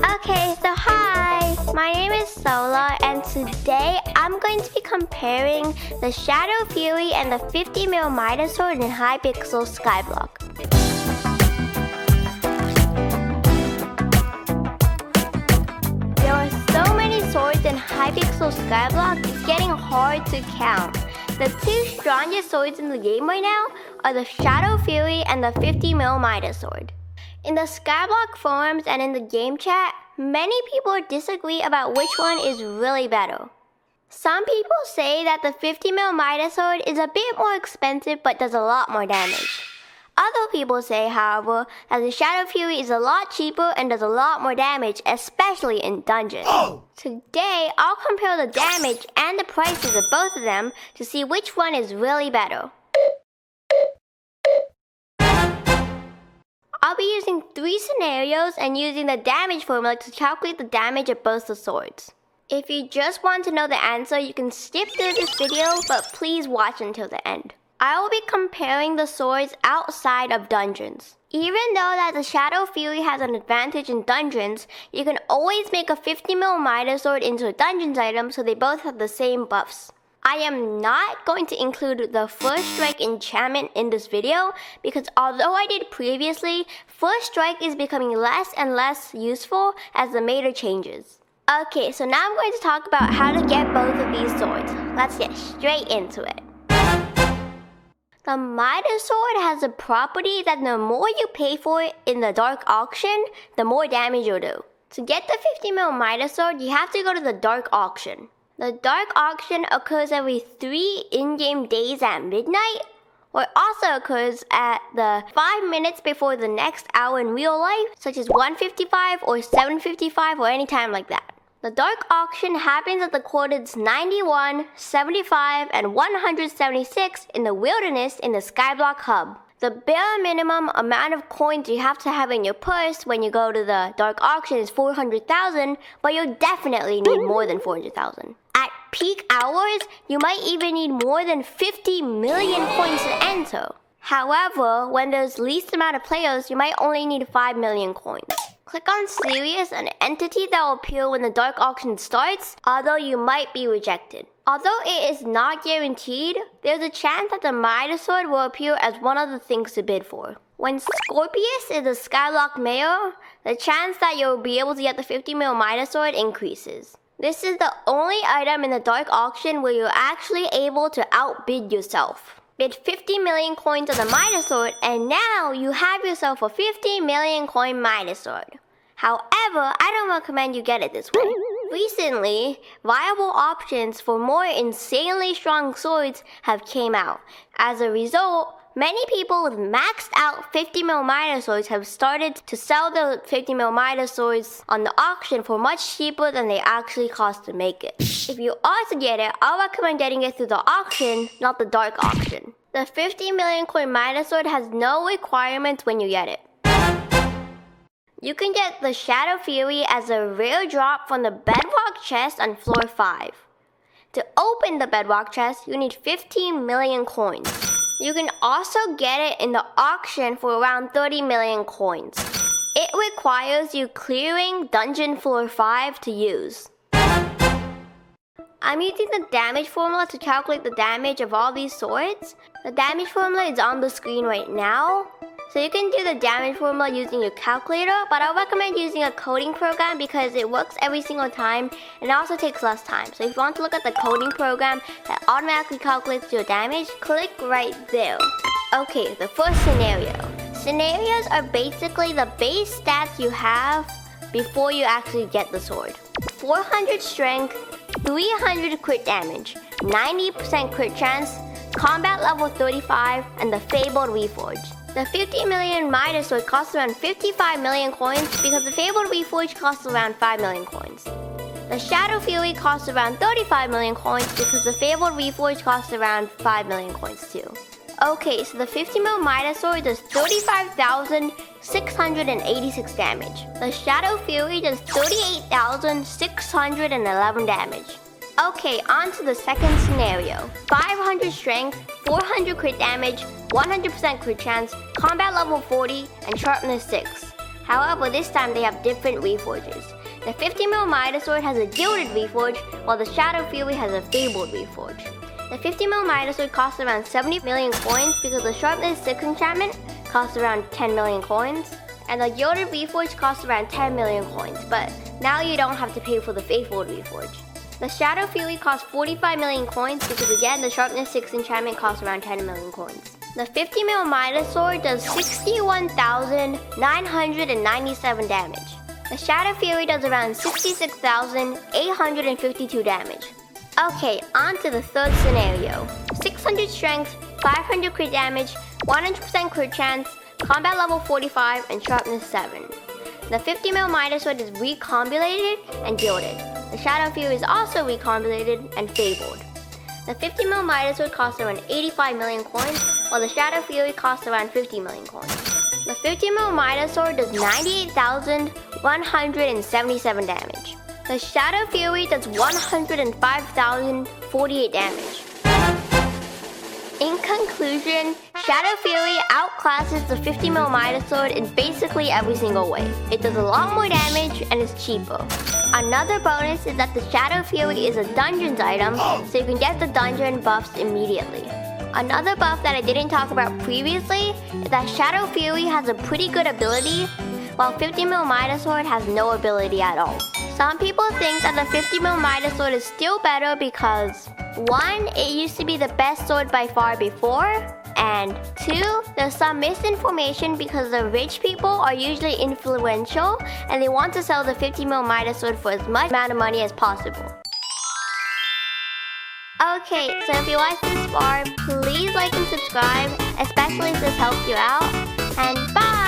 Okay, so hi! My name is Sola, and today I'm going to be comparing the Shadow Fury and the 50 Mil Midas Sword in Hypixel Skyblock. There are so many swords in Hypixel Skyblock, it's getting hard to count. The two strongest swords in the game right now are the Shadow Fury and the 50 Mil Midas Sword. In the Skyblock forums and in the game chat, many people disagree about which one is really better. Some people say that the 50 Mil Midas Sword is a bit more expensive but does a lot more damage. Other people say, however, that the Shadow Fury is a lot cheaper and does a lot more damage, especially in dungeons. Today, I'll compare the damage and the prices of both of them to see which one is really better. I'll be using 3 scenarios and using the damage formula to calculate the damage of both the swords. If you just want to know the answer, you can skip through this video, but please watch until the end. I will be comparing the swords outside of dungeons. Even though that the Shadow Fury has an advantage in dungeons, you can always make a 50 Mil Midas Sword into a dungeons item so they both have the same buffs. I am not going to include the First Strike enchantment in this video because although I did previously, First Strike is becoming less and less useful as the meta changes. Okay, so now I'm going to talk about how to get both of these swords. Let's get straight into it. The Midas Sword has a property that the more you pay for it in the Dark Auction, the more damage you'll do. To get the 50 Mil Midas Sword, you have to go to the Dark Auction. The Dark Auction occurs every 3 in-game days at midnight, or also occurs at the 5 minutes before the next hour in real life, such as 1:55 or 7:55 or any time like that. The Dark Auction happens at the coordinates 91, 75, and 176 in the wilderness in the Skyblock hub. The bare minimum amount of coins you have to have in your purse when you go to the Dark Auction is 400,000, but you'll definitely need more than 400,000. At peak hours, you might even need more than 50 million coins to enter. However, when there's least amount of players, you might only need 5 million coins. Click on Serious, an entity that will appear when the Dark Auction starts, although you might be rejected. Although it is not guaranteed, there's a chance that the Midas Sword will appear as one of the things to bid for. When Scorpius is the Skyblock mayor, the chance that you'll be able to get the 50 Mil Midas Sword increases. This is the only item in the Dark Auction where you're actually able to outbid yourself. Bid 50 million coins of the Midas Sword, and now you have yourself a 50 million coin Midas Sword. However, I don't recommend you get it this way. Recently, viable options for more insanely strong swords have came out. As a result, many people with maxed out 50 Mil Midas Swords have started to sell the 50 Mil Midas Swords on the auction for much cheaper than they actually cost to make it. If you are to get it, I'll recommend getting it through the auction, not the Dark Auction. The 50 million coin Midas Sword has no requirements when you get it. You can get the Shadow Fury as a rare drop from the Bedrock chest on floor 5. To open the Bedrock chest, you need 15 million coins. You can also get it in the auction for around 30 million coins. It requires you clearing Dungeon Floor 5 to use. I'm using the damage formula to calculate the damage of all these swords. The damage formula is on the screen right now. So you can do the damage formula using your calculator, but I recommend using a coding program because it works every single time and it also takes less time. So if you want to look at the coding program that automatically calculates your damage, click right there. Okay, the first scenario. Scenarios are basically the base stats you have before you actually get the sword. 400 strength, 300 crit damage, 90% crit chance, combat level 35, and the Fabled Reforge. The 50 million Midas Sword costs around 55 million coins because the Fabled Reforge costs around 5 million coins. The Shadow Fury costs around 35 million coins because the Fabled Reforge costs around 5 million coins too. Okay, so the 50 Mil Midas Sword does 35,686 damage. The Shadow Fury does 38,611 damage. Okay, on to the second scenario. 500 strength, 400 crit damage, 100% crit chance, combat level 40, and sharpness 6. However, this time they have different reforges. The 50 Mil Midas Sword has a Gilded Reforge, while the Shadow Fury has a Fabled Reforge. The 50 Mil Midas Sword costs around 70 million coins because the Sharpness 6 enchantment costs around 10 million coins, and the Gilded Reforge costs around 10 million coins, but now you don't have to pay for the Fabled Reforge. The Shadow Fury costs 45 million coins because again the Sharpness 6 enchantment costs around 10 million coins. The 50 Mil Midas Sword does 61,997 damage. The Shadow Fury does around 66,852 damage. Okay, on to the third scenario. 600 strength, 500 crit damage, 100% crit chance, combat level 45, and sharpness 7. The 50 Mil Midas Sword is recombulated and gilded. The Shadow Fury is also recombulated and fabled. The 50 Mil Midas Sword costs around 85 million coins, while the Shadow Fury costs around 50 million coins. The 50 Mil Midas Sword does 98,177 damage. The Shadow Fury does 105,048 damage. In conclusion, Shadow Fury outclasses the 50 Mil Midas Sword in basically every single way. It does a lot more damage and is cheaper. Another bonus is that the Shadow Fury is a dungeons item, so you can get the dungeon buffs immediately. Another buff that I didn't talk about previously is that Shadow Fury has a pretty good ability, while 50 Mil Midas Sword has no ability at all. Some people think that the 50 Mil Midas Sword is still better because 1. It used to be the best sword by far before, and 2. There's some misinformation because the rich people are usually influential and they want to sell the 50 Mil Midas Sword for as much amount of money as possible. Okay, so if you watched this far, please like and subscribe, especially if this helped you out, and bye!